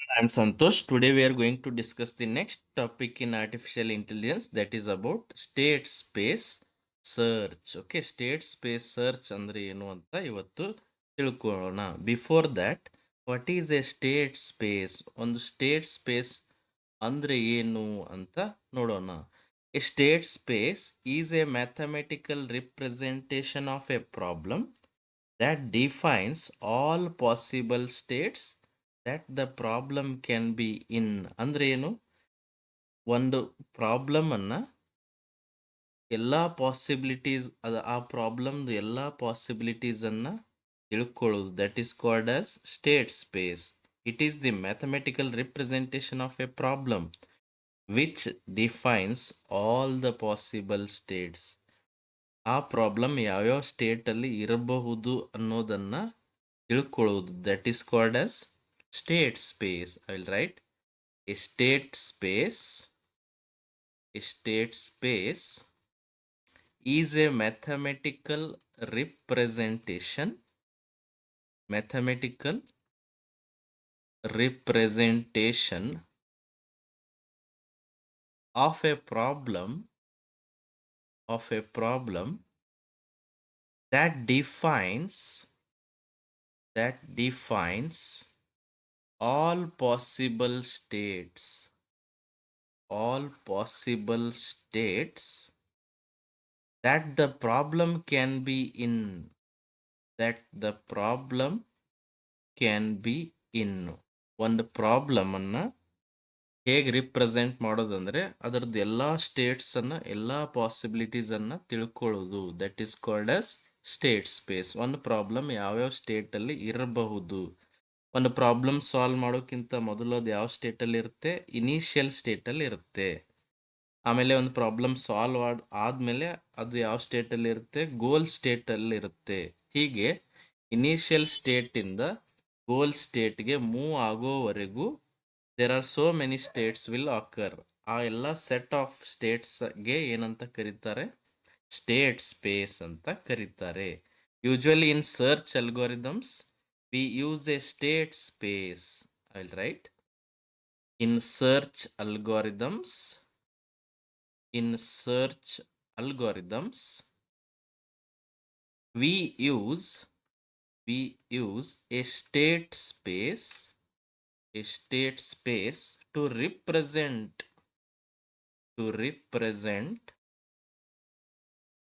I'm Santosh. Today we are going to discuss the next topic in artificial intelligence, that is about state space search. Okay, state space search ಅಂದ್ರೆ ಏನು ಅಂತ ಇವತ್ತು ತಿಳ್ಕೊಳ್ಳೋಣ. Before that, what is A state space? ಒಂದು state space ಅಂದ್ರೆ ಏನು ಅಂತ ನೋಡೋಣ. A state space is A mathematical representation of A problem that defines all possible states that the problem can be in. ಅಂದ್ರೆ ಏನು? ಒಂದು ಪ್ರಾಬ್ಲಮ್ ಅನ್ನ ಎಲ್ಲಾ ಪಾಸಿಬಿಲಿಟೀಸ್ ಆ ಪ್ರಾಬ್ಲಮ್ದು ಎಲ್ಲಾ ಪಾಸಿಬಿಲಿಟೀಸ್ ಅನ್ನ ತಿಳ್ಕೊಳ್ಳೋದು, that is called as state space. It is the mathematical representation of A problem which defines all the possible States. ಆ ಪ್ರಾಬ್ಲಮ್ ಯಾವ್ಯಾವ ಸ್ಟೇಟಲ್ಲಿ ಇರಬಹುದು ಅನ್ನೋದನ್ನ ತಿಳ್ಕೊಳ್ಳೋದು, that is called as state space. I will write A state space. A state space is A mathematical representation of A problem that defines all possible states that the problem can be in. ಒಂದು problem ಅನ್ನ ಹೇಗೆ represent ಮಾಡೋದಂದ್ರೆ ಅದರದ್ದು ಎಲ್ಲಾ States ಅನ್ನ, ಎಲ್ಲಾ possibilities ಅನ್ನ ತಿಳ್ಕೊಳ್ಳೋದು, that is called as state space. ಒಂದು ಪ್ರಾಬ್ಲಮ್ ಯಾವ್ಯಾವ ಸ್ಟೇಟ್ ಅಲ್ಲಿ ಇರಬಹುದು. ಒಂದು ಪ್ರಾಬ್ಲಮ್ ಸಾಲ್ವ್ ಮಾಡೋಕ್ಕಿಂತ ಮೊದಲು ಅದು ಯಾವ ಸ್ಟೇಟ್ ಅಲ್ಲಿ ಇರುತ್ತೆ? ಇನಿಷಿಯಲ್ ಸ್ಟೇಟ್ ಅಲ್ಲಿ ಇರುತ್ತೆ. ಆಮೇಲೆ ಒಂದು ಪ್ರಾಬ್ಲಮ್ ಸಾಲ್ವ್ ಆದ್ಮೇಲೆ ಅದು ಯಾವ ಸ್ಟೇಟ್ ಅಲ್ಲಿ ಇರುತ್ತೆ? ಗೋಲ್ ಸ್ಟೇಟ್ ಅಲ್ಲಿ ಇರುತ್ತೆ. ಹೀಗೆ ಇನಿಷಿಯಲ್ ಸ್ಟೇಟ್ ಇಂದ ಗೋಲ್ ಸ್ಟೇಟ್ಗೆ ಮೂವ್ ಆಗೋವರೆಗೂ there are so many states will occur. ಆ ಎಲ್ಲ ಸೆಟ್ ಆಫ್ ಸ್ಟೇಟ್ಸ್ಗೆ ಏನಂತ ಕರೀತಾರೆ? ಸ್ಟೇಟ್ ಸ್ಪೇಸ್ ಅಂತ ಕರೀತಾರೆ. Usually in search algorithms we use A state space. I will write in search algorithms we use a state space to represent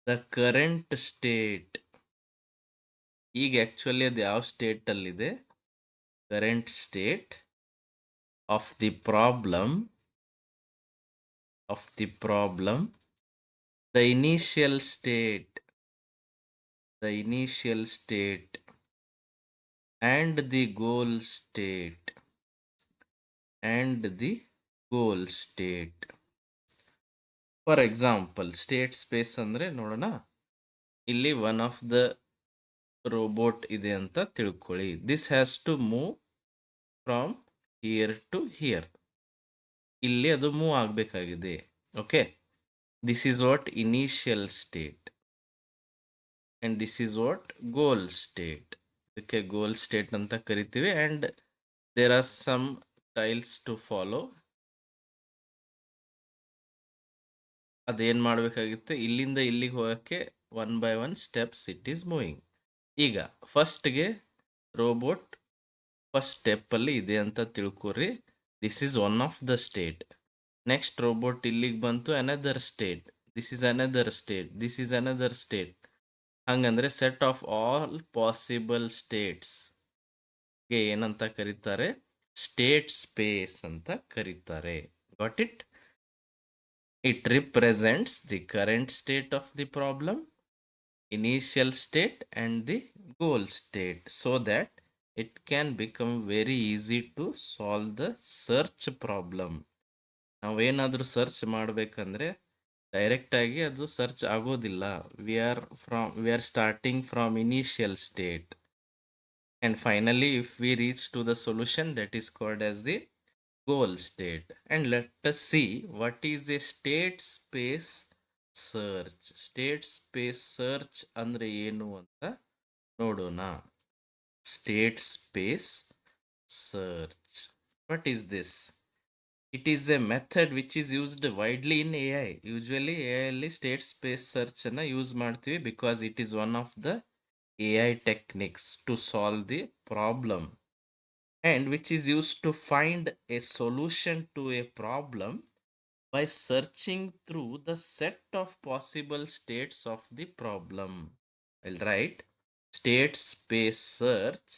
the current state. ಈಗ actually ಅದು ಯಾವ state ಅಲ್ಲಿದೆ? Current state of the problem, the initial state and the goal state. For example state space ಅಂದ್ರೆ ನೋಡೋಣ. ಇಲ್ಲಿ one of the robot ಇದೆ ಅಂತ ತಿಳ್ಕೊಳ್ಳಿ. This has to move from here to here. ಇಲ್ಲಿ ಅದು ಮೂವ್ ಆಗಬೇಕಾಗಿದೆ. Okay, this is what initial state and this is what goal state. ಇದಕ್ಕೆ ಗೋಲ್ ಸ್ಟೇಟ್ ಅಂತ ಕರಿತೀವಿ. And there are some tiles to follow. ಅದೇನ್ ಮಾಡಬೇಕಾಗಿತ್ತು? ಇಲ್ಲಿಂದ ಇಲ್ಲಿಗೆ ಹೋಗಕ್ಕೆ one by one steps it is moving. ಈಗ ಫಸ್ಟ್ಗೆ ರೋಬೋಟ್ ಫಸ್ಟ್ ಸ್ಟೆಪ್ ಅಲ್ಲಿ ಇದೆ ಅಂತ ತಿಳ್ಕೊರಿ. This is one of the state. Next robot ಇಲ್ಲಿಗೆ ಬಂತು, another state. This is another state. This is another state. ಹಂಗಂದ್ರೆ set of all possible states ಗೆ ಏನಂತ ಕರೀತಾರೆ? ಸ್ಟೇಟ್ ಸ್ಪೇಸ್ ಅಂತ ಕರೀತಾರೆ. Got it? It represents the current state of the problem, initial state and the goal state, so that it can become very easy to solve the search problem. ನಾವೇನಾದರೂ search ಮಾಡಬೇಕಂದ್ರೆ direct ಆಗಿ ಅದು search ಆಗೋದಿಲ್ಲ. We are starting from initial state and finally if we reach to the solution, that is called as the goal state. And let us see what is the state space search. State space search ಅಂದ್ರೆ ಏನು ಅಂತ ನೋಡೋಣ. State space search. What is this? It is a method which is used widely in AI. Usually AI ಅಲ್ಲಿ state space search ಅನ್ನ use ಮಾಡ್ತೀವಿ because it is one of the AI techniques to solve the problem, and which is used to find a solution to a problem by searching through the set of possible states of the problem. I'll write state space search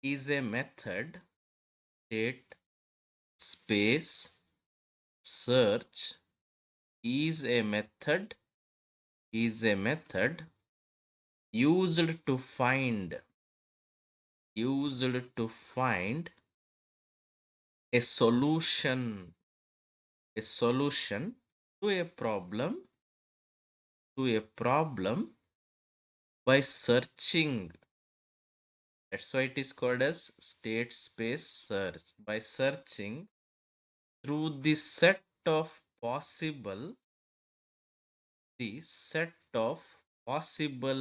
is a method. State space search is a method used to find a solution to a problem by searching. That's why it is called as state space search. By searching through the set of possible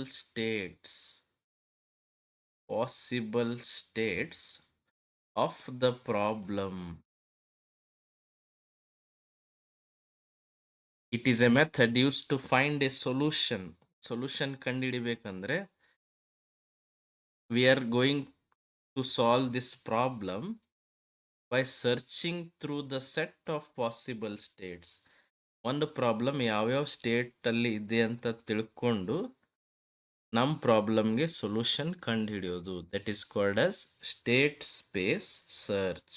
states of the problem. It is a method used to find a solution ಕಂಡುಹಿಡಿಬೇಕಂದ್ರೆ we are going to solve this problem by searching through the set of possible states. ಒಂದು problem ಯಾವ್ಯಾವ state ಅಲ್ಲಿ ಇದೆ ಅಂತ ತಿಳ್ಕೊಂಡು ನಮ್ಮ ಪ್ರಾಬ್ಲಮ್ಗೆ solution ಕಂಡುಹಿಡಿಯೋದು. That is called as state space search.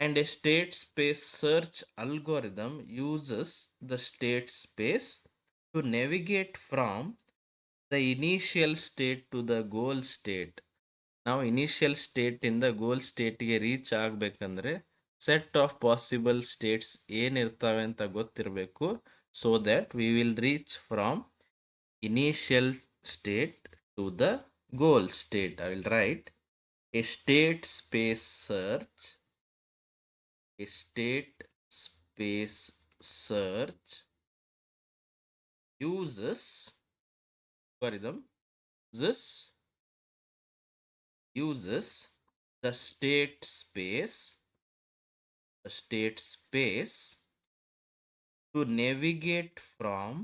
And a state space search algorithm uses the state space to navigate from the initial state to the goal state. ನಾವು ಇನಿಷಿಯಲ್ ಸ್ಟೇಟ್ ಇಂದ goal ಸ್ಟೇಟ್ಗೆ reach ಆಗಬೇಕಂದ್ರೆ set of possible States ಏನಿರ್ತವೆ ಅಂತ ಗೊತ್ತಿರಬೇಕು. So that we will reach from initial state to the goal state. I will write a state space search uses algorithm uses the state space to navigate from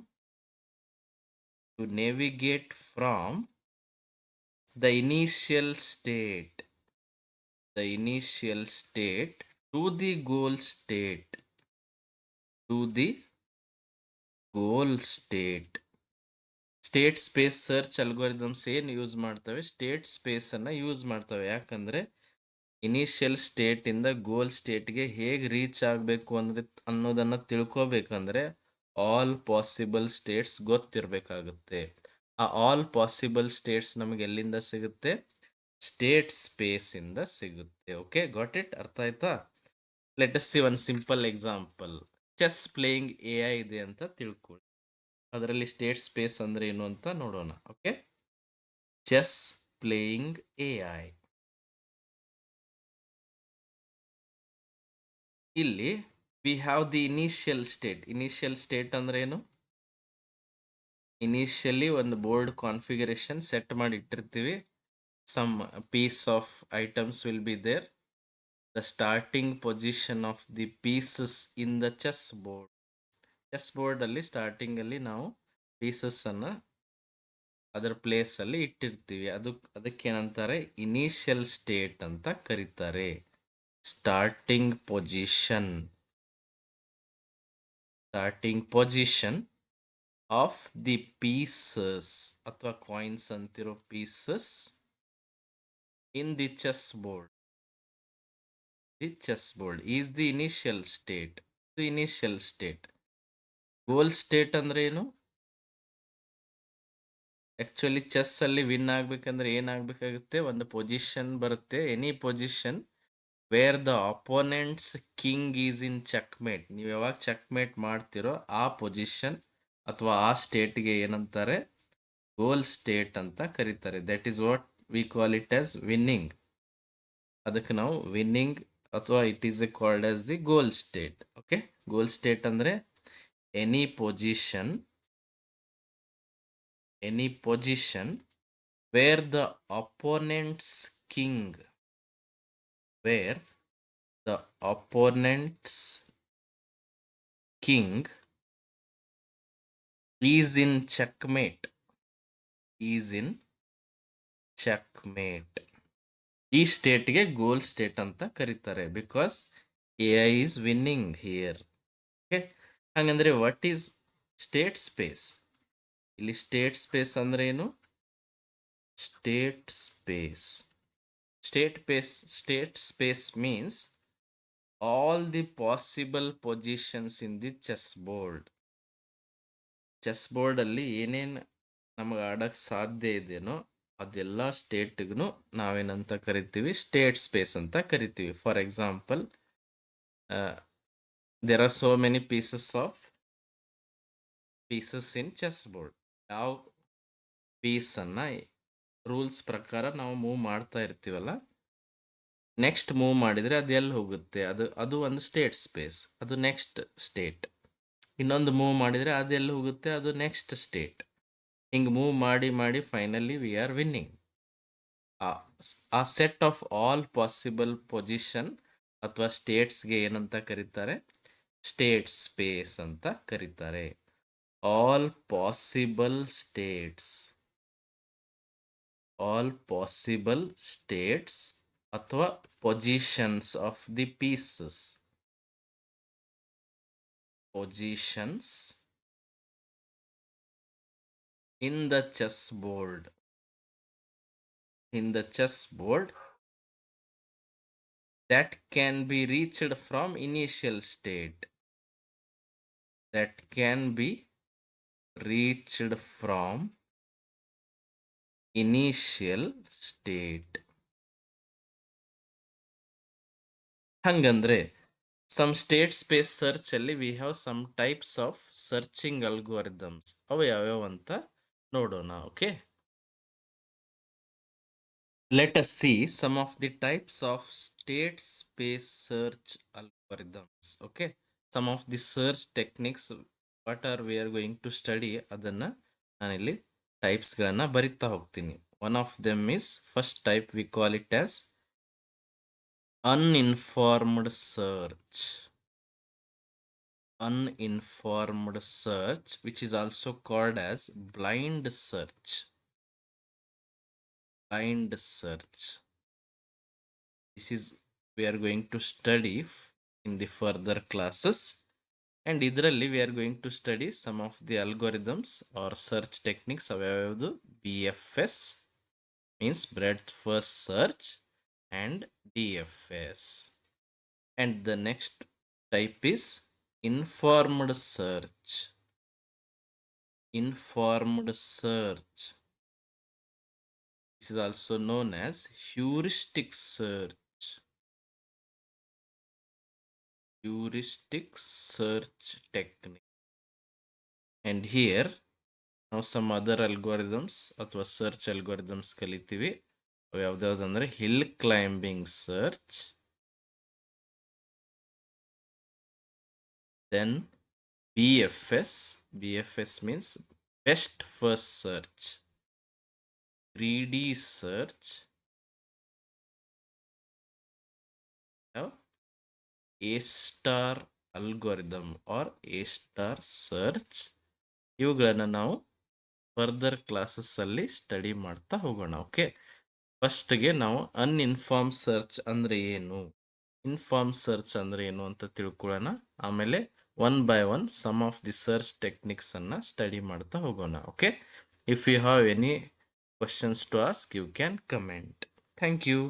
the initial state to the goal state. State space search algorithms ಏನು use ಮಾಡ್ತವೆ? State space ಅನ್ನ use ಮಾಡ್ತವೆ. ಯಾಕಂದ್ರೆ initial state ಇಂದ goal ಸ್ಟೇಟ್ಗೆ ಹೇಗೆ reach ಆಗಬೇಕು ಅಂದ್ರೆ ಅನ್ನೋದನ್ನ ತಿಳ್ಕೊಬೇಕಂದ್ರೆ ಆಲ್ ಪಾಸಿಬಲ್ ಸ್ಟೇಟ್ಸ್ ಗೊತ್ತಿರಬೇಕಾಗುತ್ತೆ. ಆ ಆಲ್ ಪಾಸಿಬಲ್ ಸ್ಟೇಟ್ಸ್ ನಮಗೆ ಎಲ್ಲಿಂದ ಸಿಗುತ್ತೆ? ಸ್ಟೇಟ್ ಸ್ಪೇಸ್ ಇಂದ ಸಿಗುತ್ತೆ. Okay, got it? ಅರ್ಥ ಆಯ್ತಾ? Let us see one simple example. Chess playing AI ಇದೆ ಅಂತ ತಿಳ್ಕೊಳ್ಳಿ. ಅದರಲ್ಲಿ ಸ್ಟೇಟ್ ಸ್ಪೇಸ್ ಅಂದ್ರೆ ಏನು ಅಂತ ನೋಡೋಣ. Okay, chess playing AI. ಇಲ್ಲಿ we have the initial state ಅಂದ್ರೆ ಏನು? ಇನಿಷಿಯಲಿ ಒಂದು ಬೋರ್ಡ್ ಕಾನ್ಫಿಗರೇಷನ್ ಸೆಟ್ ಮಾಡಿ ಇಟ್ಟಿರ್ತೀವಿ. Some piece of items will be there. The starting position of the pieces in the chess board ಅಲ್ಲಿ ಸ್ಟಾರ್ಟಿಂಗ್ ಅಲ್ಲಿ ನಾವು pieces ಅನ್ನ ಅದರ ಪ್ಲೇಸ್ ಅಲ್ಲಿ ಇಟ್ಟಿರ್ತೀವಿ. ಅದಕ್ಕೇನಂತಾರೆ? ಇನಿಷಿಯಲ್ ಸ್ಟೇಟ್ ಅಂತ ಕರೀತಾರೆ. Starting position of the pieces ಅಥವಾ ಕಾಯಿನ್ಸ್ ಅಂತಿರೋ pieces in the chess board. Is the initial state. Goal state ಅಂದ್ರೆ ಏನು? ಆಕ್ಚುಲಿ ಚೆಸ್ ಅಲ್ಲಿ ವಿನ್ ಆಗ್ಬೇಕಂದ್ರೆ ಏನಾಗಬೇಕಾಗುತ್ತೆ? ಒಂದು ಪೊಸಿಷನ್ ಬರುತ್ತೆ, any position where the opponent's king is in checkmate. ನೀವು ಯಾವಾಗ ಚೆಕ್ಮೇಟ್ ಮಾಡ್ತಿರೋ ಆ ಪೊಸಿಷನ್ ಅಥವಾ ಆ ಸ್ಟೇಟ್ಗೆ ಏನಂತಾರೆ? ಗೋಲ್ ಸ್ಟೇಟ್ ಅಂತ ಕರೀತಾರೆ. That is what we call it as winning. ಅದಕ್ಕೆ ನಾವು ವಿನ್ನಿಂಗ್ ಅಥವಾ it is called as the goal state. Okay, goal state ಅಂದ್ರೆ any position where the opponent's king where the opponent's king is in checkmate. Is in checkmate. ಈ ಸ್ಟೇಟ್ಗೆ ಗೋಲ್ state ಅಂತ ಕರೀತಾರೆ because A I is winning here. Okay, ಹಾಗಂದ್ರೆ what is state space? ಇಲ್ಲಿ state space ಅಂದ್ರೆ ಏನು? State space. State space means all the possible positions in the chessboard. Chess board ಅಲ್ಲಿ ಏನೇನು ನಮಗೆ ಆಡಕ್ಕೆ ಸಾಧ್ಯ ಇದೆಯೋ ಅದೆಲ್ಲ ಸ್ಟೇಟ್ಗೂ ನಾವೇನಂತ ಕರಿತೀವಿ? ಸ್ಟೇಟ್ ಸ್ಪೇಸ್ ಅಂತ ಕರಿತೀವಿ. For example, there are so many pieces in chess board. ಯಾವ ಪೀಸನ್ನು ರೂಲ್ಸ್ ಪ್ರಕಾರ ನಾವು ಮೂವ್ ಮಾಡ್ತಾ ಇರ್ತೀವಲ್ಲ, ನೆಕ್ಸ್ಟ್ ಮೂವ್ ಮಾಡಿದರೆ ಅದು ಎಲ್ಲಿ ಹೋಗುತ್ತೆ, ಅದು ಒಂದು ಸ್ಟೇಟ್ ಸ್ಪೇಸ್, ಅದು ನೆಕ್ಸ್ಟ್ ಸ್ಟೇಟ್. ಇನ್ನೊಂದು ಮೂವ್ ಮಾಡಿದರೆ ಅದು ಎಲ್ಲಿ ಹೋಗುತ್ತೆ, ಅದು ನೆಕ್ಸ್ಟ್ ಸ್ಟೇಟ್. ಹಿಂಗೆ ಮೂವ್ ಮಾಡಿ ಮಾಡಿ ಫೈನಲಿ ವಿ ಆರ್ ವಿನ್ನಿಂಗ್. ಆ set of all possible position ಅಥವಾ ಸ್ಟೇಟ್ಸ್ಗೆ ಏನಂತ ಕರೀತಾರೆ? ಸ್ಟೇಟ್ ಸ್ಪೇಸ್ ಅಂತ ಕರೀತಾರೆ. ಆಲ್ ಪಾಸಿಬಲ್ ಸ್ಟೇಟ್ಸ್ ಅಥವಾ positions of the pieces. Positions in the chessboard. That can be reached from initial state. ಹಂಗಂದ್ರೆ some state space search ಅಲ್ಲಿ we have some types of searching algorithms. ಅವು ಯಾವ್ಯಾವ ಅಂತ ನೋಡೋಣ. Okay, let us see some of the types of state space search algorithms. Okay, some of the search techniques what are we are going to study, ಅದನ್ನ ನಾನಿಲ್ಲಿ types ಗಳನ್ನ ಬರಿತಾ ಹೋಗ್ತೀನಿ. One of them is, first type we call it as uninformed search. Which is also called as blind search. This is we are going to study in the further classes, and idralli we are going to study some of the algorithms or search techniques. Avayavadu BFS means breadth first search and DFS, and the next type is informed search. This is also known as heuristic search. Technique. And here now some other algorithms ಅಥವಾ search algorithms ಕಲಿತೀವಿ. ಅವು ಯಾವ್ದಾವ್ದಂದ್ರೆ hill climbing search, then BFS means best first search, greedy search, A-star algorithm or A-star search. ಇವುಗಳನ್ನ ನಾವು further classes ಅಲ್ಲಿ study ಮಾಡ್ತಾ ಹೋಗೋಣ. Okay, ಫಸ್ಟ್ಗೆ ನಾವು ಅನ್ಇನ್ಫಾರ್ಮ್ ಸರ್ಚ್ ಅಂದ್ರೆ ಏನು, ಇನ್ಫಾರ್ಮ್ ಸರ್ಚ್ ಅಂದ್ರೆ ಏನು ಅಂತ ತಿಳ್ಕೊಳ್ಳೋಣ. ಆಮೇಲೆ one by one some of the search techniques ಅನ್ನ ಸ್ಟಡಿ ಮಾಡ್ತಾ ಹೋಗೋಣ. Okay, if you have any questions to ask, you can comment. Thank you.